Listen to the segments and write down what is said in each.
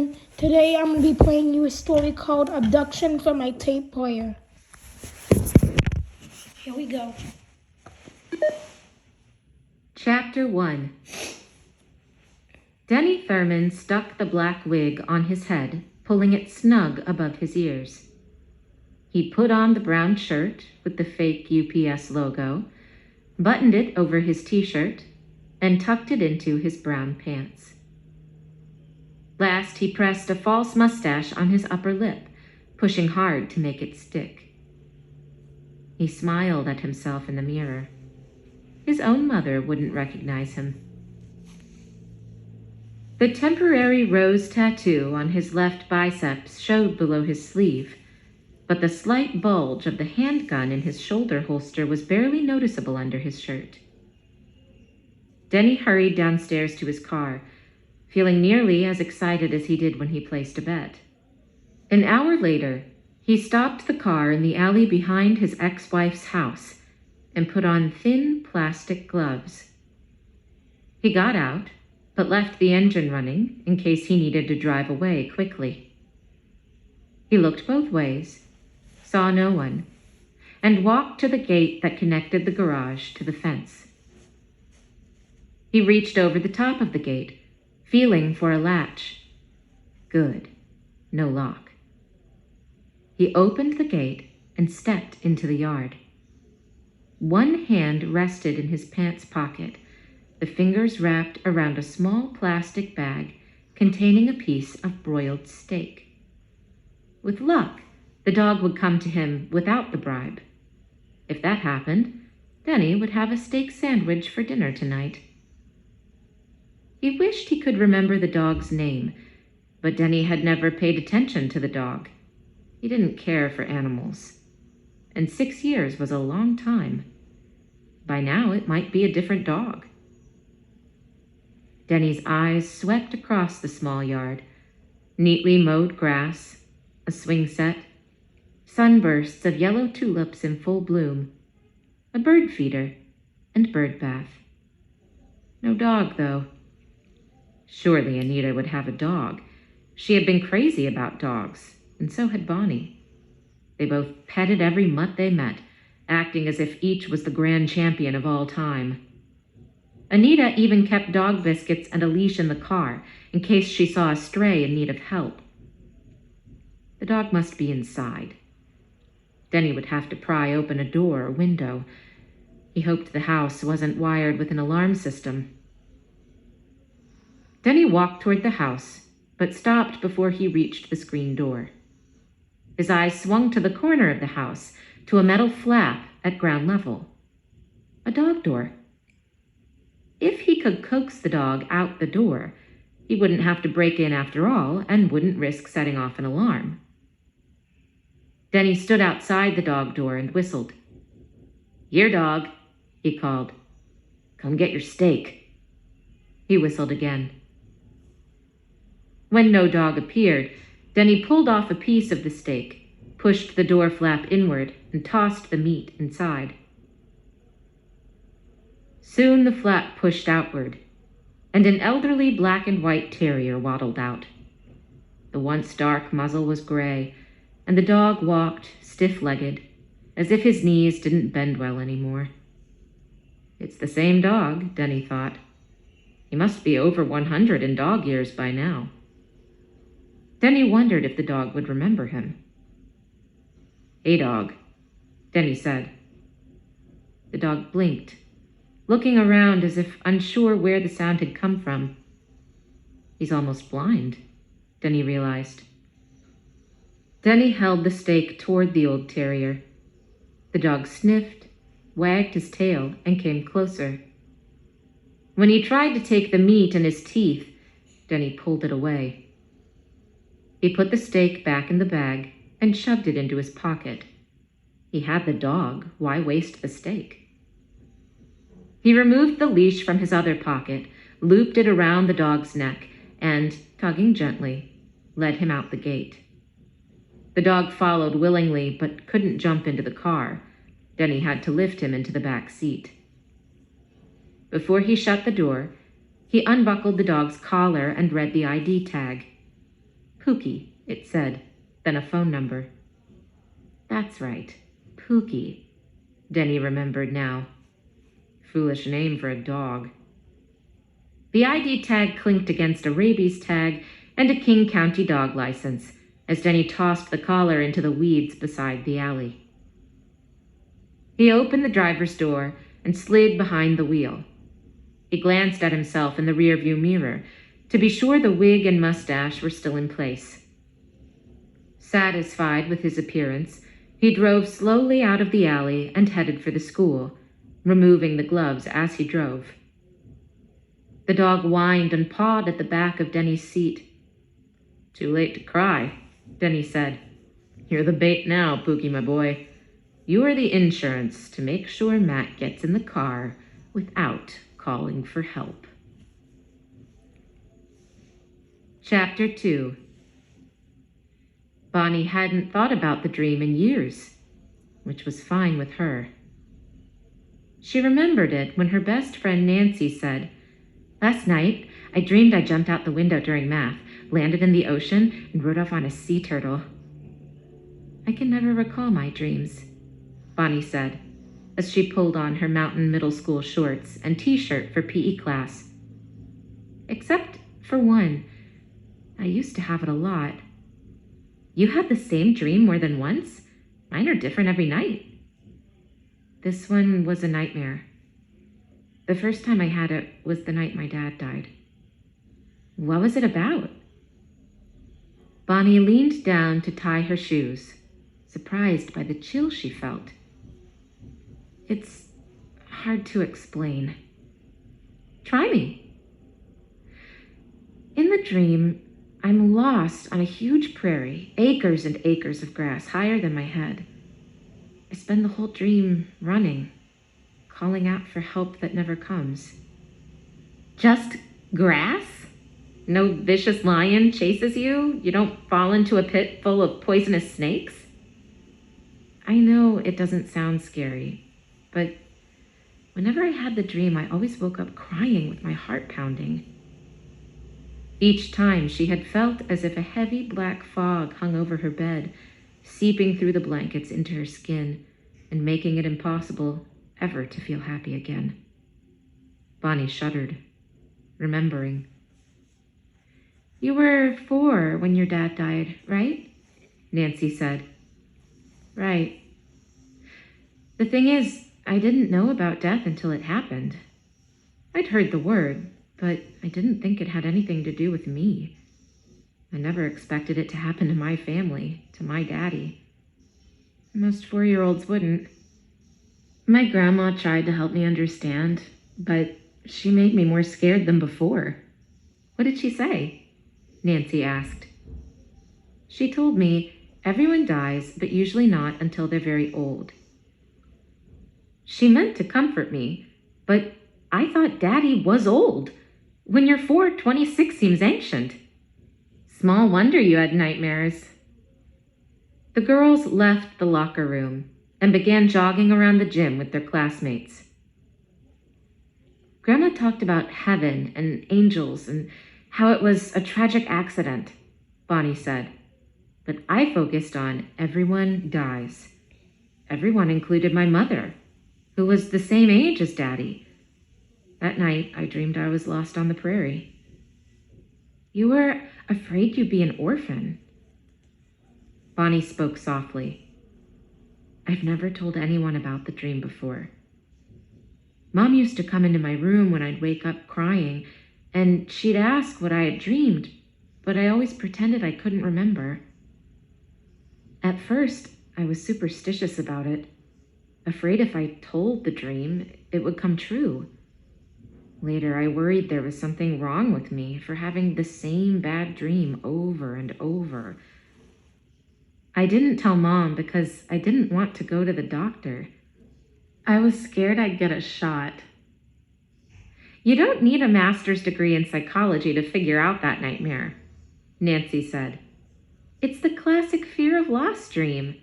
everyone. Today I'm going to be playing you a story called Abduction from my tape player. Here we go. Chapter 1. Denny Thurman stuck the black wig on his head, pulling it snug above his ears. He put on the brown shirt with the fake UPS logo, buttoned it over his t-shirt, and tucked it into his brown pants. Last, he pressed a false mustache on his upper lip, pushing hard to make it stick. He smiled at himself in the mirror. His own mother wouldn't recognize him. The temporary rose tattoo on his left biceps showed below his sleeve, but the slight bulge of the handgun in his shoulder holster was barely noticeable under his shirt. Denny hurried downstairs to his car, feeling nearly as excited as he did when he placed a bet. An hour later, he stopped the car in the alley behind his ex-wife's house and put on thin plastic gloves. He got out, but left the engine running in case he needed to drive away quickly. He looked both ways, saw no one, and walked to the gate that connected the garage to the fence. He reached over the top of the gate, feeling for a latch. Good, no lock. He opened the gate and stepped into the yard. One hand rested in his pants pocket, the fingers wrapped around a small plastic bag containing a piece of broiled steak. With luck, the dog would come to him without the bribe. If that happened, Denny would have a steak sandwich for dinner tonight. He wished he could remember the dog's name, but Denny had never paid attention to the dog. He didn't care for animals, and 6 years was a long time. By now, it might be a different dog. Denny's eyes swept across the small yard. Neatly mowed grass, a swing set, sunbursts of yellow tulips in full bloom, a bird feeder, and bird bath. No dog, though. Surely Anita would have a dog. She had been crazy about dogs, and so had Bonnie. They both petted every mutt they met, acting as if each was the grand champion of all time. Anita even kept dog biscuits and a leash in the car in case she saw a stray in need of help. The dog must be inside. Denny would have to pry open a door or window. He hoped the house wasn't wired with an alarm system. Denny walked toward the house, but stopped before he reached the screen door. His eyes swung to the corner of the house, to a metal flap at ground level. A dog door. If he could coax the dog out the door, he wouldn't have to break in after all and wouldn't risk setting off an alarm. Denny stood outside the dog door and whistled. "Here, dog," he called. "Come get your steak." He whistled again. When no dog appeared, Denny pulled off a piece of the steak, pushed the door flap inward, and tossed the meat inside. Soon the flap pushed outward, and an elderly black and white terrier waddled out. The once dark muzzle was gray, and the dog walked stiff-legged, as if his knees didn't bend well anymore. It's the same dog, Denny thought. He must be over 100 in dog years by now. Denny wondered if the dog would remember him. "Hey, dog," Denny said. The dog blinked, looking around as if unsure where the sound had come from. He's almost blind, Denny realized. Denny held the steak toward the old terrier. The dog sniffed, wagged his tail, and came closer. When he tried to take the meat in his teeth, Denny pulled it away. He put the steak back in the bag and shoved it into his pocket. He had the dog. Why waste the steak? He removed the leash from his other pocket, looped it around the dog's neck, and, tugging gently, led him out the gate. The dog followed willingly, but couldn't jump into the car. Denny had to lift him into the back seat. Before he shut the door, he unbuckled the dog's collar and read the ID tag. Pookie, it said, then a phone number. That's right, Pookie, Denny remembered now. Foolish name for a dog. The ID tag clinked against a rabies tag and a King County dog license as Denny tossed the collar into the weeds beside the alley. He opened the driver's door and slid behind the wheel. He glanced at himself in the rearview mirror to be sure the wig and mustache were still in place. Satisfied with his appearance, he drove slowly out of the alley and headed for the school, removing the gloves as he drove. The dog whined and pawed at the back of Denny's seat. Too late to cry, Denny said. You're the bait now, Pookie, my boy. You are the insurance to make sure Matt gets in the car without calling for help. Chapter 2. Bonnie hadn't thought about the dream in years, which was fine with her. She remembered it when her best friend Nancy said, "Last night, I dreamed I jumped out the window during math, landed in the ocean, and rode off on a sea turtle." "I can never recall my dreams," Bonnie said, as she pulled on her mountain middle school shorts and t-shirt for PE class. "Except for one. I used to have it a lot." "You had the same dream more than once? Mine are different every night." "This one was a nightmare. The first time I had it was the night my dad died." "What was it about?" Bonnie leaned down to tie her shoes, surprised by the chill she felt. "It's hard to explain." "Try me." "In the dream, I'm lost on a huge prairie, acres and acres of grass higher than my head. I spend the whole dream running, calling out for help that never comes." "Just grass? No vicious lion chases you? You don't fall into a pit full of poisonous snakes?" "I know it doesn't sound scary, but whenever I had the dream, I always woke up crying with my heart pounding." Each time she had felt as if a heavy black fog hung over her bed, seeping through the blankets into her skin and making it impossible ever to feel happy again. Bonnie shuddered, remembering. "You were 4 when your dad died, right?" Nancy said. "Right. The thing is, I didn't know about death until it happened. I'd heard the word, but I didn't think it had anything to do with me. I never expected it to happen to my family, to my daddy. Most 4-year-olds wouldn't. My grandma tried to help me understand, but she made me more scared than before." "What did she say?" Nancy asked. "She told me everyone dies, but usually not until they're very old." She meant to comfort me, but I thought Daddy was old. When you're 4, 26 seems ancient. Small wonder you had nightmares. The girls left the locker room and began jogging around the gym with their classmates. "Grandma talked about heaven and angels and how it was a tragic accident," Bonnie said. "But I focused on everyone dies. Everyone included my mother, who was the same age as Daddy. That night, I dreamed I was lost on the prairie." "You were afraid you'd be an orphan." Bonnie spoke softly. "I've never told anyone about the dream before. Mom used to come into my room when I'd wake up crying, and she'd ask what I had dreamed, but I always pretended I couldn't remember. At first, I was superstitious about it, afraid if I told the dream, it would come true. Later, I worried there was something wrong with me for having the same bad dream over and over. I didn't tell Mom because I didn't want to go to the doctor. I was scared I'd get a shot." "You don't need a master's degree in psychology to figure out that nightmare," Nancy said. "It's the classic fear of loss dream.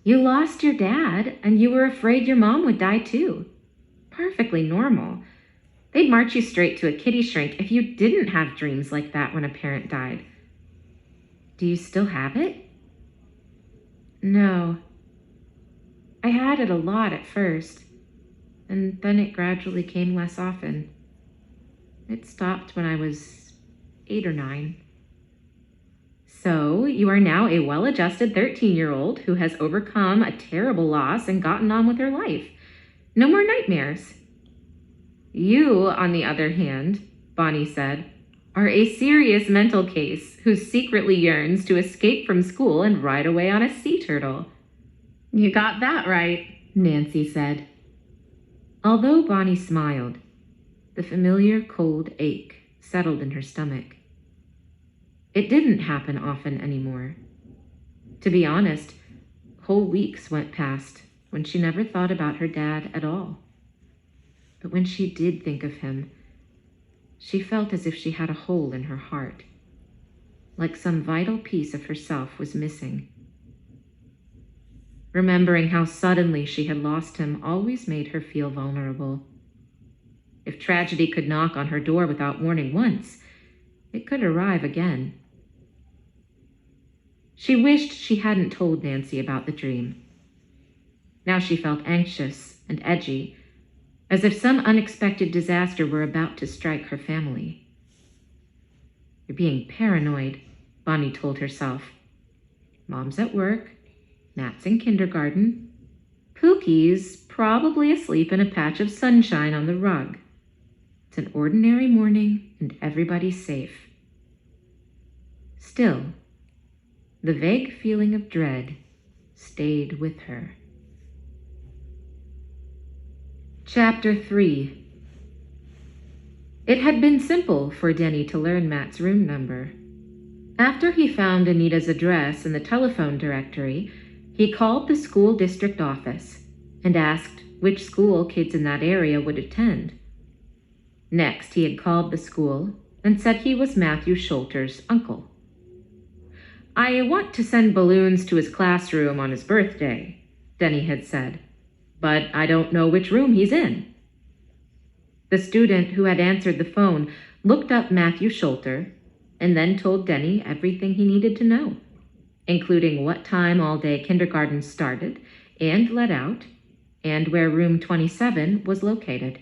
You lost your dad, and you were afraid your mom would die too. Perfectly normal. They'd march you straight to a kiddie shrink if you didn't have dreams like that when a parent died. Do you still have it? No. I had it a lot at first, and then it gradually came less often. It stopped when I was 8 or 9. So, you are now a well-adjusted 13-year-old who has overcome a terrible loss and gotten on with her life. No more nightmares. You, on the other hand, Bonnie said, are a serious mental case who secretly yearns to escape from school and ride away on a sea turtle. You got that right, Nancy said. Although Bonnie smiled, the familiar cold ache settled in her stomach. It didn't happen often anymore. To be honest, whole weeks went past when she never thought about her dad at all. But when she did think of him, she felt as if she had a hole in her heart, like some vital piece of herself was missing. Remembering how suddenly she had lost him always made her feel vulnerable. If tragedy could knock on her door without warning once, it could arrive again. She wished she hadn't told Nancy about the dream. Now she felt anxious and edgy, as if some unexpected disaster were about to strike her family. You're being paranoid, Bonnie told herself. Mom's at work, Matt's in kindergarten, Pookie's probably asleep in a patch of sunshine on the rug. It's an ordinary morning and everybody's safe. Still, the vague feeling of dread stayed with her. Chapter 3. It had been simple for Denny to learn Matt's room number. After he found Anita's address in the telephone directory, he called the school district office and asked which school kids in that area would attend. Next, he had called the school and said he was Matthew Schulter's uncle. I want to send balloons to his classroom on his birthday, Denny had said, but I don't know which room he's in. The student who had answered the phone looked up Matthew Schulter and then told Denny everything he needed to know, including what time all-day kindergarten started and let out, and where room 27 was located.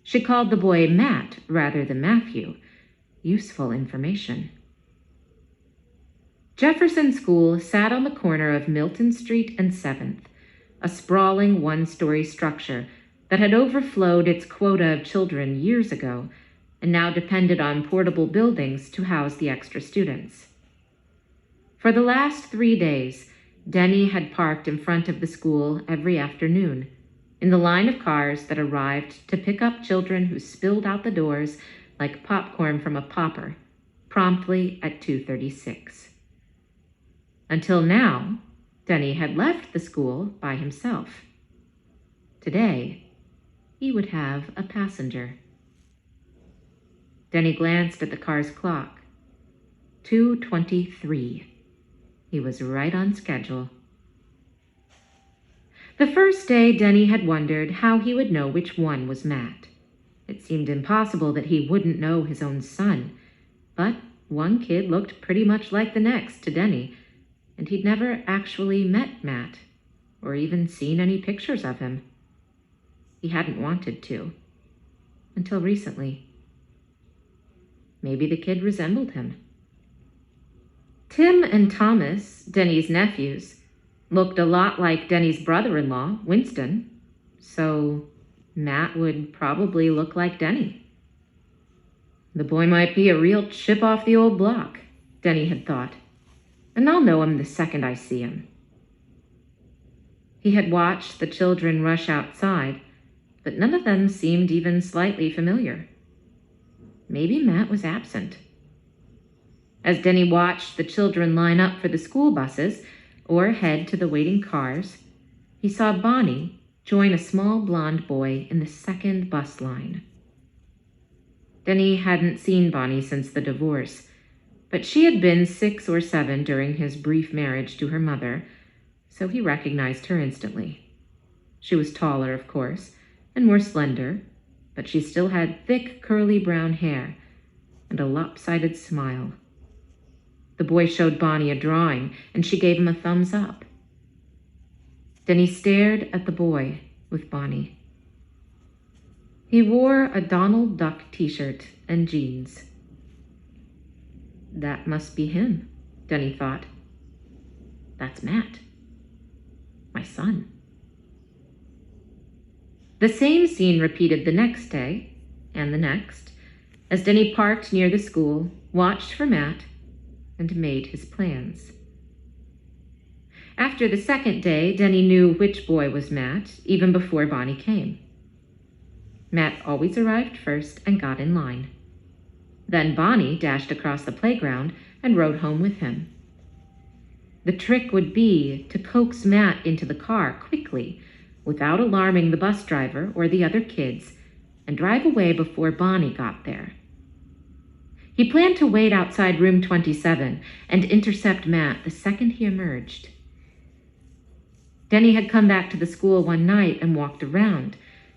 She called the boy Matt rather than Matthew. Useful information. Jefferson School sat on the corner of Milton Street and 7th, a sprawling one-story structure that had overflowed its quota of children years ago and now depended on portable buildings to house the extra students. For the last 3 days, Denny had parked in front of the school every afternoon, in the line of cars that arrived to pick up children who spilled out the doors like popcorn from a popper, promptly at 2:36. Until now, Denny had left the school by himself. Today, he would have a passenger. Denny glanced at the car's clock. 2:23. He was right on schedule. The first day, Denny had wondered how he would know which one was Matt. It seemed impossible that he wouldn't know his own son, but one kid looked pretty much like the next to Denny, and he'd never actually met Matt, or even seen any pictures of him. He hadn't wanted to, until recently. Maybe the kid resembled him. Tim and Thomas, Denny's nephews, looked a lot like Denny's brother-in-law, Winston, so Matt would probably look like Denny. The boy might be a real chip off the old block, Denny had thought, and I'll know him the second I see him. He had watched the children rush outside, but none of them seemed even slightly familiar. Maybe Matt was absent. As Denny watched the children line up for the school buses or head to the waiting cars, he saw Bonnie join a small blonde boy in the second bus line. Denny hadn't seen Bonnie since the divorce, but she had been 6 or 7 during his brief marriage to her mother, so he recognized her instantly. She was taller, of course, and more slender, but she still had thick, curly brown hair and a lopsided smile. The boy showed Bonnie a drawing, and she gave him a thumbs up. Denny stared at the boy with Bonnie. He wore a Donald Duck t-shirt and jeans. That must be him, Denny thought. That's Matt, my son. The same scene repeated the next day, and the next, as Denny parked near the school, watched for Matt, and made his plans. After the second day, Denny knew which boy was Matt, even before Bonnie came. Matt always arrived first and got in line. Then Bonnie dashed across the playground and rode home with him. The trick would be to coax Matt into the car quickly, without alarming the bus driver or the other kids, and drive away before Bonnie got there. He planned to wait outside room 27 and intercept Matt the second he emerged. Denny had come back to the school one night and walked around,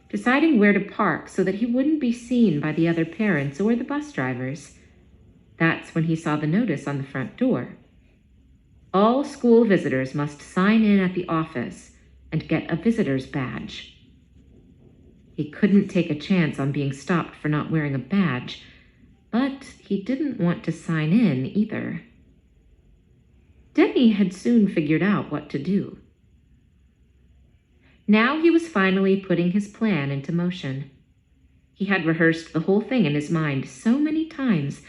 deciding where to park so that he wouldn't be seen by the other parents or the bus drivers. That's when he saw the notice on the front door. All school visitors must sign in at the office and get a visitor's badge. He couldn't take a chance on being stopped for not wearing a badge, but he didn't want to sign in either. Denny had soon figured out what to do. Now he was finally putting his plan into motion. He had rehearsed the whole thing in his mind so many times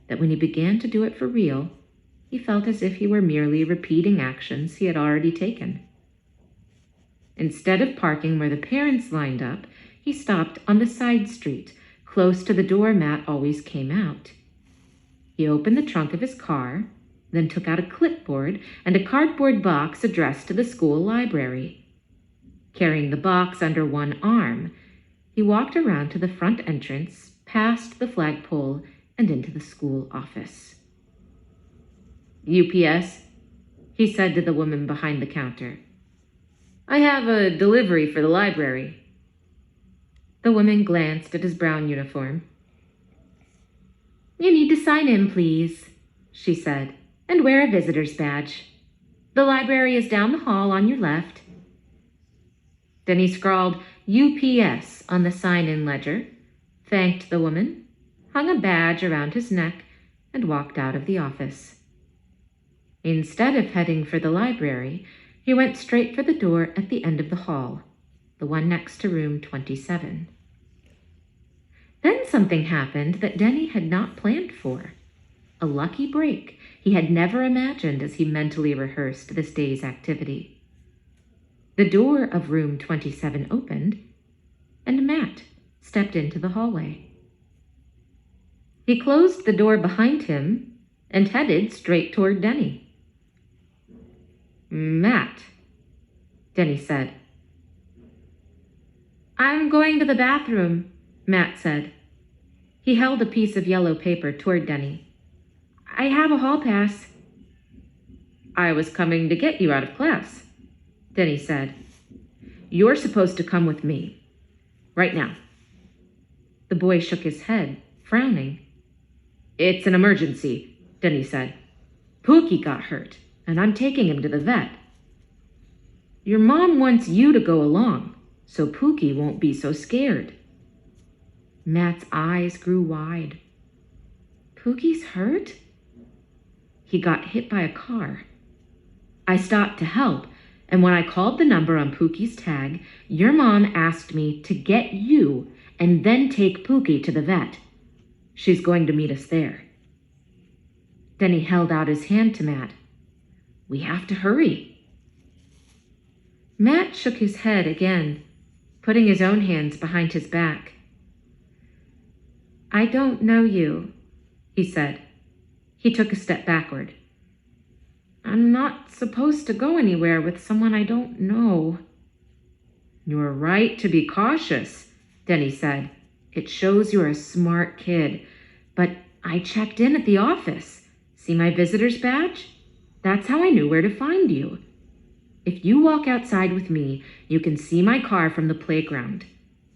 that when he began to do it for real, he felt as if he were merely repeating actions he had already taken. Instead of parking where the parents lined up, he stopped on the side street, close to the door Matt always came out. He opened the trunk of his car, then took out a clipboard and a cardboard box addressed to the school library. Carrying the box under one arm, he walked around to the front entrance, past the flagpole, and into the school office. UPS, he said to the woman behind the counter. I have a delivery for the library. The woman glanced at his brown uniform. You need to sign in, please, she said, and wear a visitor's badge. The library is down the hall on your left. Then he scrawled UPS on the sign-in ledger, thanked the woman, hung a badge around his neck, and walked out of the office. Instead of heading for the library, he went straight for the door at the end of the hall, the one next to room 27. Then something happened that Denny had not planned for. A lucky break he had never imagined as he mentally rehearsed this day's activity. The door of room 27 opened, and Matt stepped into the hallway. He closed the door behind him and headed straight toward Denny. Matt, Denny said. I'm going to the bathroom, Matt said. He held a piece of yellow paper toward Denny. I have a hall pass. I was coming to get you out of class, Denny said. You're supposed to come with me. Right now. The boy shook his head, frowning. It's an emergency, Denny said. Pookie got hurt, and I'm taking him to the vet. Your mom wants you to go along, so Pookie won't be so scared. Matt's eyes grew wide. Pookie's hurt? He got hit by a car. I stopped to help, and when I called the number on Pookie's tag, your mom asked me to get you and then take Pookie to the vet. She's going to meet us there. Then he held out his hand to Matt. We have to hurry. Matt shook his head again, putting his own hands behind his back. I don't know you, he said. He took a step backward. I'm not supposed to go anywhere with someone I don't know. You're right to be cautious, Denny said. It shows you're a smart kid. But I checked in at the office. See my visitor's badge? That's how I knew where to find you. If you walk outside with me, you can see my car from the playground.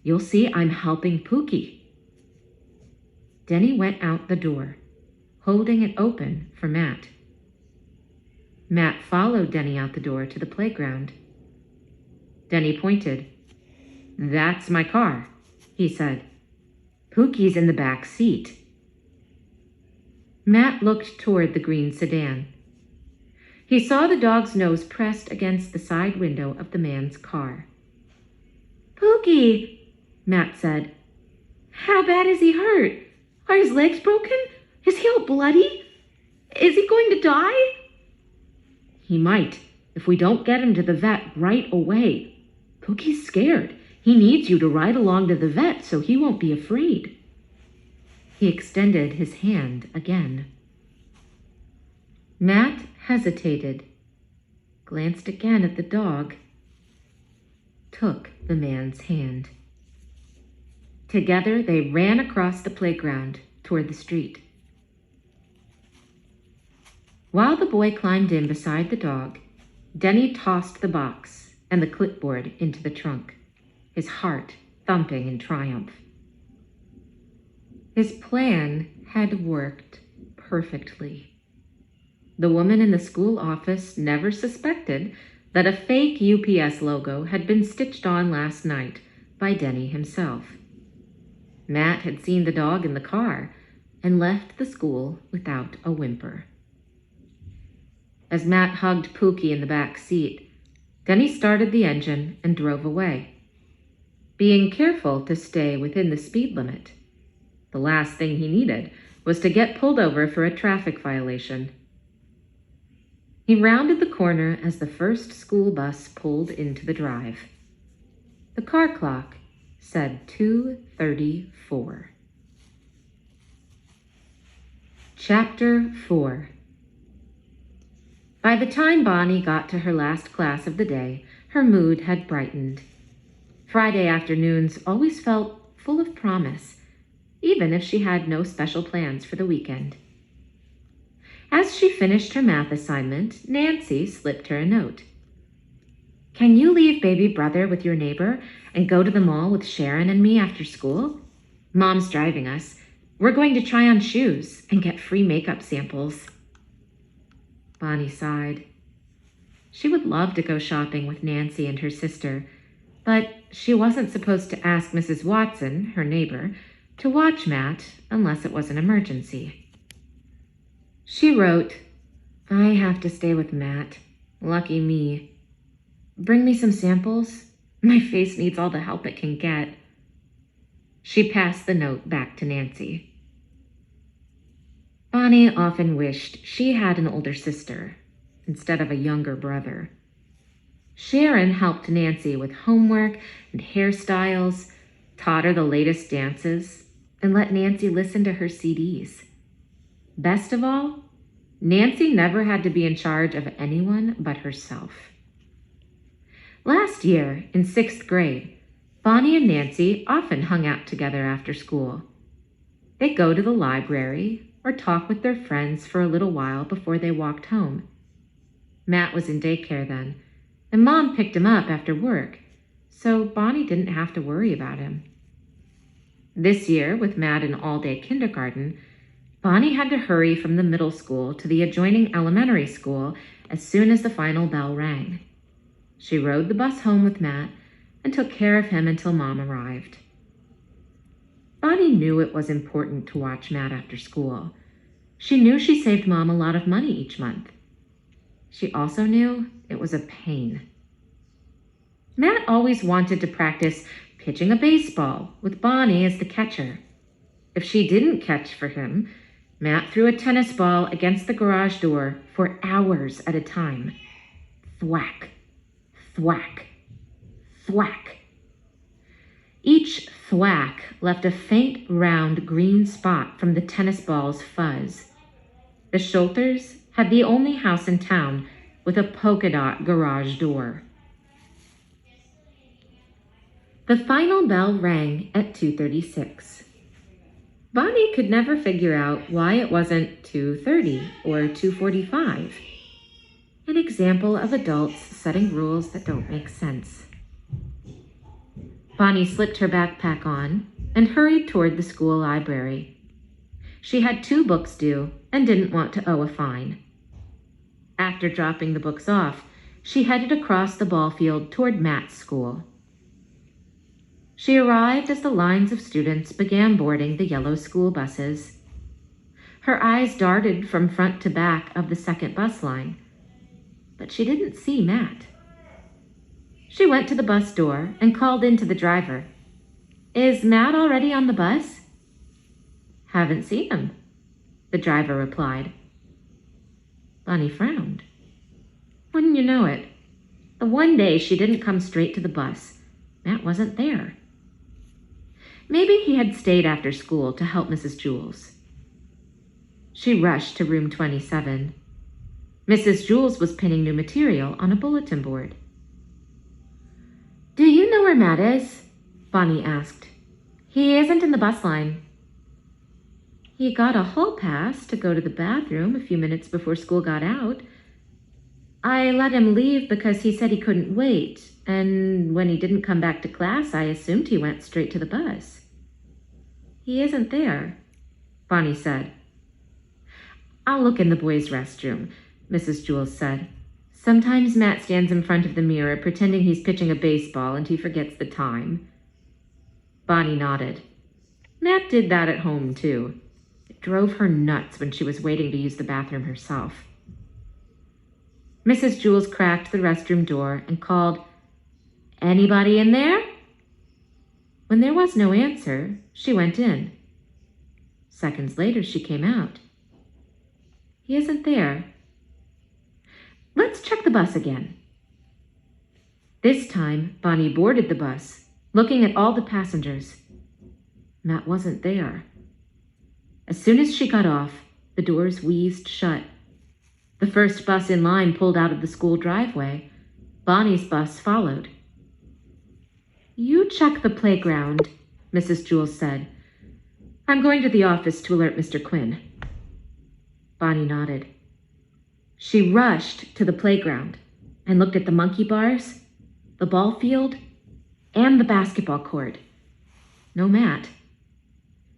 You'll see I'm helping Pookie. Denny went out the door, holding it open for Matt. Matt followed Denny out the door to the playground. Denny pointed. "That's my car," he said. "Pookie's in the back seat." Matt looked toward the green sedan. He saw the dog's nose pressed against the side window of the man's car. "Pookie," Matt said. "How bad is he hurt? Are his legs broken? Is he all bloody? Is he going to die?" "He might, if we don't get him to the vet right away. Pookie's scared. He needs you to ride along to the vet so he won't be afraid." He extended his hand again. Matt hesitated, glanced again at the dog, took the man's hand. Together they ran across the playground toward the street. While the boy climbed in beside the dog, Denny tossed the box and the clipboard into the trunk, his heart thumping in triumph. His plan had worked perfectly. The woman in the school office never suspected that a fake UPS logo had been stitched on last night by Denny himself. Matt had seen the dog in the car and left the school without a whimper. As Matt hugged Pookie in the back seat, Denny started the engine and drove away, being careful to stay within the speed limit. The last thing he needed was to get pulled over for a traffic violation. He rounded the corner as the first school bus pulled into the drive. The car clock said 2:34. Chapter 4. By the time Bonnie got to her last class of the day, her mood had brightened. Friday afternoons always felt full of promise, even if she had no special plans for the weekend. As she finished her math assignment, Nancy slipped her a note. "Can you leave baby brother with your neighbor and go to the mall with Sharon and me after school? Mom's driving us. We're going to try on shoes and get free makeup samples." Bonnie sighed. She would love to go shopping with Nancy and her sister, but she wasn't supposed to ask Mrs. Watson, her neighbor, to watch Matt unless it was an emergency. She wrote, "I have to stay with Matt. Lucky me. Bring me some samples. My face needs all the help it can get." She passed the note back to Nancy. Bonnie often wished she had an older sister instead of a younger brother. Sharon helped Nancy with homework and hairstyles, taught her the latest dances, and let Nancy listen to her CDs. Best of all, Nancy never had to be in charge of anyone but herself. Last year, in 6th grade, Bonnie and Nancy often hung out together after school. They'd go to the library or talk with their friends for a little while before they walked home. Matt was in daycare then, and Mom picked him up after work, so Bonnie didn't have to worry about him. This year, with Matt in all-day kindergarten, Bonnie had to hurry from the middle school to the adjoining elementary school as soon as the final bell rang. She rode the bus home with Matt and took care of him until Mom arrived. Bonnie knew it was important to watch Matt after school. She knew she saved Mom a lot of money each month. She also knew it was a pain. Matt always wanted to practice pitching a baseball with Bonnie as the catcher. If she didn't catch for him, Matt threw a tennis ball against the garage door for hours at a time. Thwack, thwack, thwack. Each thwack left a faint, round green spot from the tennis ball's fuzz. The Schulters had the only house in town with a polka dot garage door. The final bell rang at 2:36. Bonnie could never figure out why it wasn't 2:30 or 2:45. An example of adults setting rules that don't make sense. Bonnie slipped her backpack on and hurried toward the school library. She had 2 books due and didn't want to owe a fine. After dropping the books off, she headed across the ball field toward Matt's school. She arrived as the lines of students began boarding the yellow school buses. Her eyes darted from front to back of the second bus line, but she didn't see Matt. She went to the bus door and called in to the driver. "Is Matt already on the bus?" "Haven't seen him," the driver replied. Bonnie frowned. Wouldn't you know it? The one day she didn't come straight to the bus, Matt wasn't there. Maybe he had stayed after school to help Mrs. Jules. She rushed to room 27. Mrs. Jules was pinning new material on a bulletin board. "Do you know where Matt is?" Bonnie asked. "He isn't in the bus line." "He got a hall pass to go to the bathroom a few minutes before school got out. I let him leave because he said he couldn't wait, and when he didn't come back to class, I assumed he went straight to the bus." "He isn't there," Bonnie said. "I'll look in the boys' restroom," Mrs. Jules said. "Sometimes Matt stands in front of the mirror pretending he's pitching a baseball and he forgets the time." Bonnie nodded. Matt did that at home, too. It drove her nuts when she was waiting to use the bathroom herself. Mrs. Jules cracked the restroom door and called, "Anybody in there?" When there was no answer, she went in. Seconds later, she came out. "He isn't there." "Let's check the bus again." This time, Bonnie boarded the bus, looking at all the passengers. Matt wasn't there. As soon as she got off, the doors wheezed shut. The first bus in line pulled out of the school driveway. Bonnie's bus followed. "You check the playground," Mrs. Jules said. "I'm going to the office to alert Mr. Quinn." Bonnie nodded. She rushed to the playground and looked at the monkey bars, the ball field, and the basketball court. No Matt.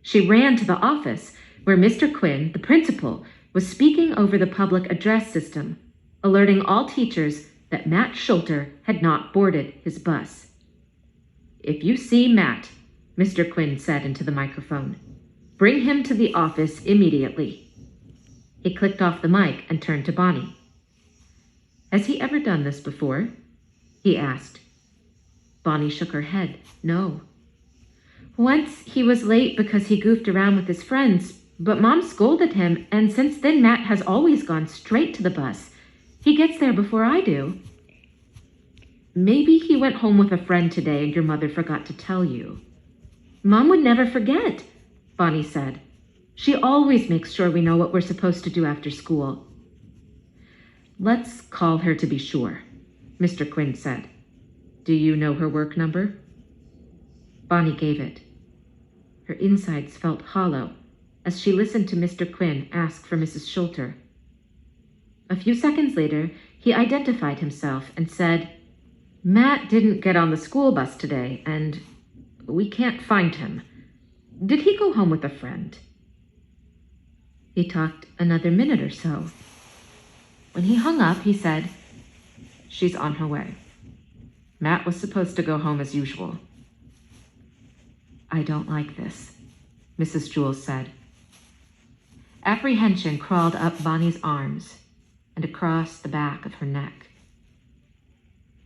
She ran to the office where Mr. Quinn, the principal, was speaking over the public address system, alerting all teachers that Matt Schulter had not boarded his bus. "If you see Matt," Mr. Quinn said into the microphone, "bring him to the office immediately." He clicked off the mic and turned to Bonnie. "Has he ever done this before?" he asked. Bonnie shook her head. "No. Once he was late because he goofed around with his friends, but Mom scolded him, and since then Matt has always gone straight to the bus. He gets there before I do." "Maybe he went home with a friend today and your mother forgot to tell you." "Mom would never forget," Bonnie said. "She always makes sure we know what we're supposed to do after school." "Let's call her to be sure," Mr. Quinn said. "Do you know her work number?" Bonnie gave it. Her insides felt hollow as she listened to Mr. Quinn ask for Mrs. Schulter. A few seconds later, he identified himself and said, "Matt didn't get on the school bus today, and we can't find him. Did he go home with a friend?" He talked another minute or so. When he hung up, he said, "She's on her way. Matt was supposed to go home as usual." "I don't like this," Mrs. Jules said. Apprehension crawled up Bonnie's arms and across the back of her neck.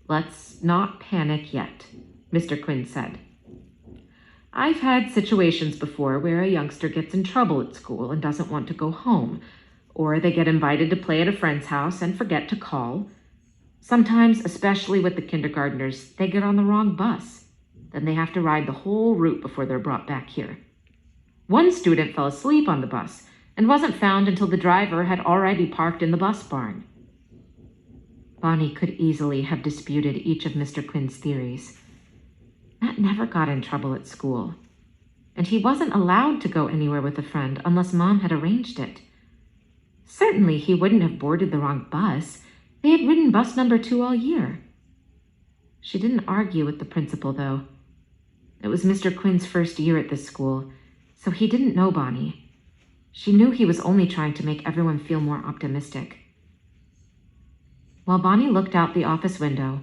"Let's not panic yet," Mr. Quinn said. "I've had situations before where a youngster gets in trouble at school and doesn't want to go home, or they get invited to play at a friend's house and forget to call. Sometimes, especially with the kindergartners, they get on the wrong bus. Then they have to ride the whole route before they're brought back here. One student fell asleep on the bus and wasn't found until the driver had already parked in the bus barn." Bonnie could easily have disputed each of Mr. Quinn's theories. Matt never got in trouble at school, and he wasn't allowed to go anywhere with a friend unless Mom had arranged it. Certainly he wouldn't have boarded the wrong bus. They had ridden bus number 2 all year. She didn't argue with the principal, though. It was Mr. Quinn's first year at this school, so he didn't know Bonnie. She knew he was only trying to make everyone feel more optimistic. while Bonnie looked out the office window,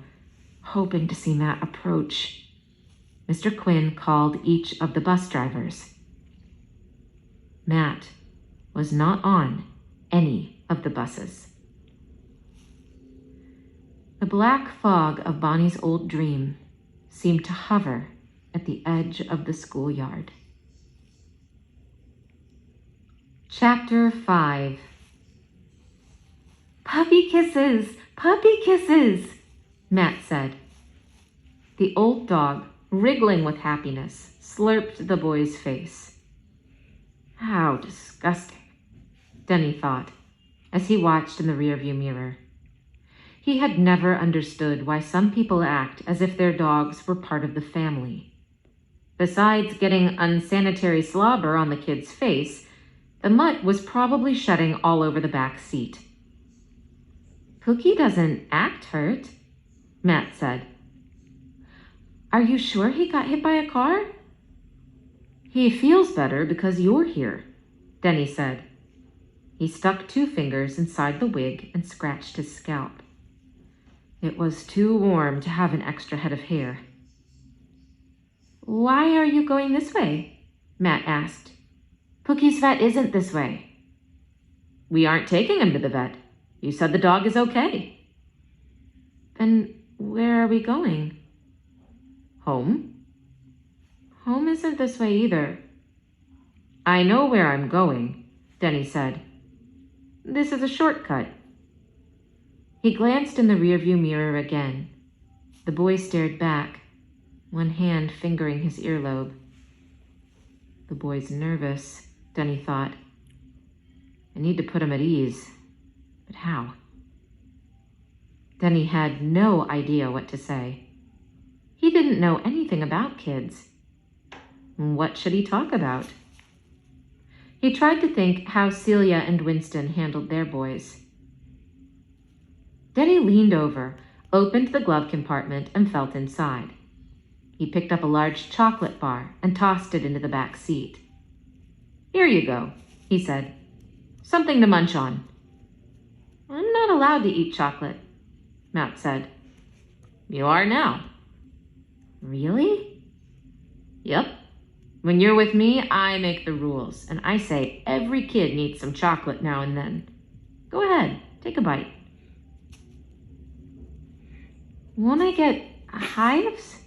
hoping to see Matt approach. Mr. Quinn called each of the bus drivers. Matt was not on any of the buses. The black fog of Bonnie's old dream seemed to hover at the edge of the schoolyard. Chapter 5. "Puppy kisses! Puppy kisses!" Matt said. The old dog, wriggling with happiness, slurped the boy's face. How disgusting, Denny thought, as he watched in the rearview mirror. He had never understood why some people act as if their dogs were part of the family. Besides getting unsanitary slobber on the kid's face, the mutt was probably shedding all over the back seat. "Pookie doesn't act hurt," Matt said. "Are you sure he got hit by a car?" "He feels better because you're here," Denny said. He stuck 2 fingers inside the wig and scratched his scalp. It was too warm to have an extra head of hair. "Why are you going this way?" Matt asked. "Pookie's vet isn't this way." "We aren't taking him to the vet. You said the dog is okay." "Then where are we going?" "Home." "Home isn't this way either." "I know where I'm going," Denny said. "This is a shortcut." He glanced in the rearview mirror again. The boy stared back, one hand fingering his earlobe. The boy's nervous, Denny thought. I need to put him at ease. But how? Denny had no idea what to say. He didn't know anything about kids. What should he talk about? He tried to think how Celia and Winston handled their boys. Denny leaned over, opened the glove compartment, and felt inside. He picked up a large chocolate bar and tossed it into the back seat. "Here you go," he said. "Something to munch on." "I'm not allowed to eat chocolate," Matt said. "You are now." "Really?" "Yep. When you're with me, I make the rules, and I say every kid needs some chocolate now and then. Go ahead, take a bite." "Won't I get hives?"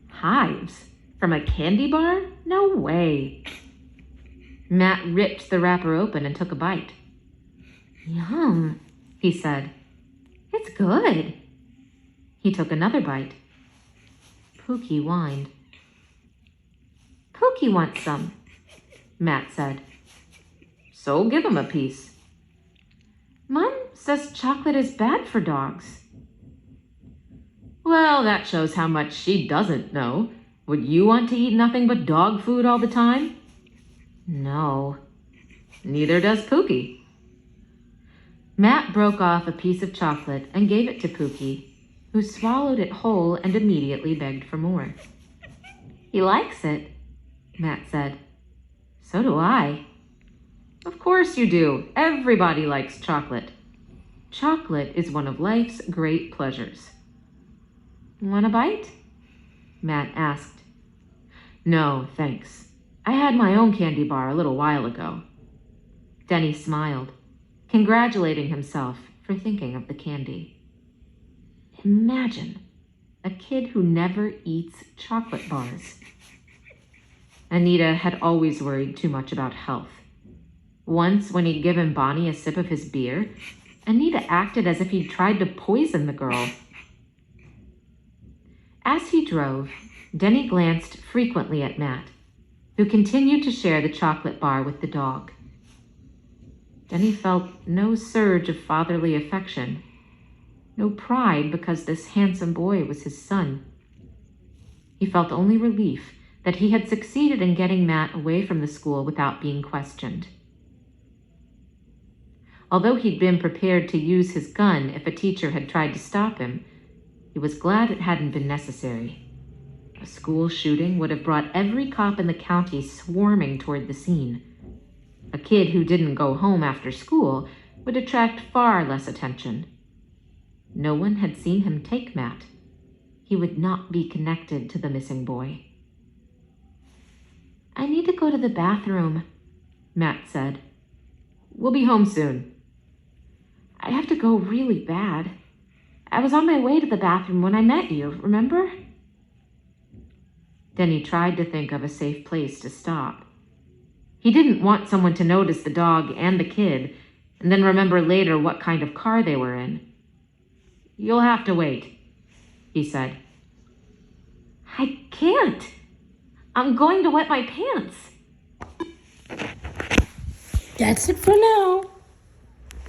"Hives? From a candy bar? No way." Matt ripped the wrapper open and took a bite. "Yum," he said. "It's good." He took another bite. Pookie whined. "Pookie wants some," Matt said. "So give him a piece." "Mom says chocolate is bad for dogs." "Well, that shows how much she doesn't know. Would you want to eat nothing but dog food all the time?" "No." "Neither does Pookie." Matt broke off a piece of chocolate and gave it to Pookie, who swallowed it whole and immediately begged for more. "He likes it," Matt said. "So do I." "Of course you do. Everybody likes chocolate. Chocolate is one of life's great pleasures." "Want a bite?" Matt asked. "No, thanks. I had my own candy bar a little while ago." Denny smiled, congratulating himself for thinking of the candy. Imagine a kid who never eats chocolate bars. Anita had always worried too much about health. Once, when he'd given Bonnie a sip of his beer, Anita acted as if he'd tried to poison the girl. As he drove, Denny glanced frequently at Matt, who continued to share the chocolate bar with the dog. Denny felt no surge of fatherly affection, no pride because this handsome boy was his son. He felt only relief that he had succeeded in getting Matt away from the school without being questioned. Although he'd been prepared to use his gun if a teacher had tried to stop him, he was glad it hadn't been necessary. A school shooting would have brought every cop in the county swarming toward the scene. A kid who didn't go home after school would attract far less attention. No one had seen him take Matt. He would not be connected to the missing boy. "I need to go to the bathroom," Matt said. "We'll be home soon." "I have to go really bad. I was on my way to the bathroom when I met you, remember?" Then he tried to think of a safe place to stop. He didn't want someone to notice the dog and the kid, and then remember later what kind of car they were in. "You'll have to wait," he said. "I can't. I'm going to wet my pants." That's it for now.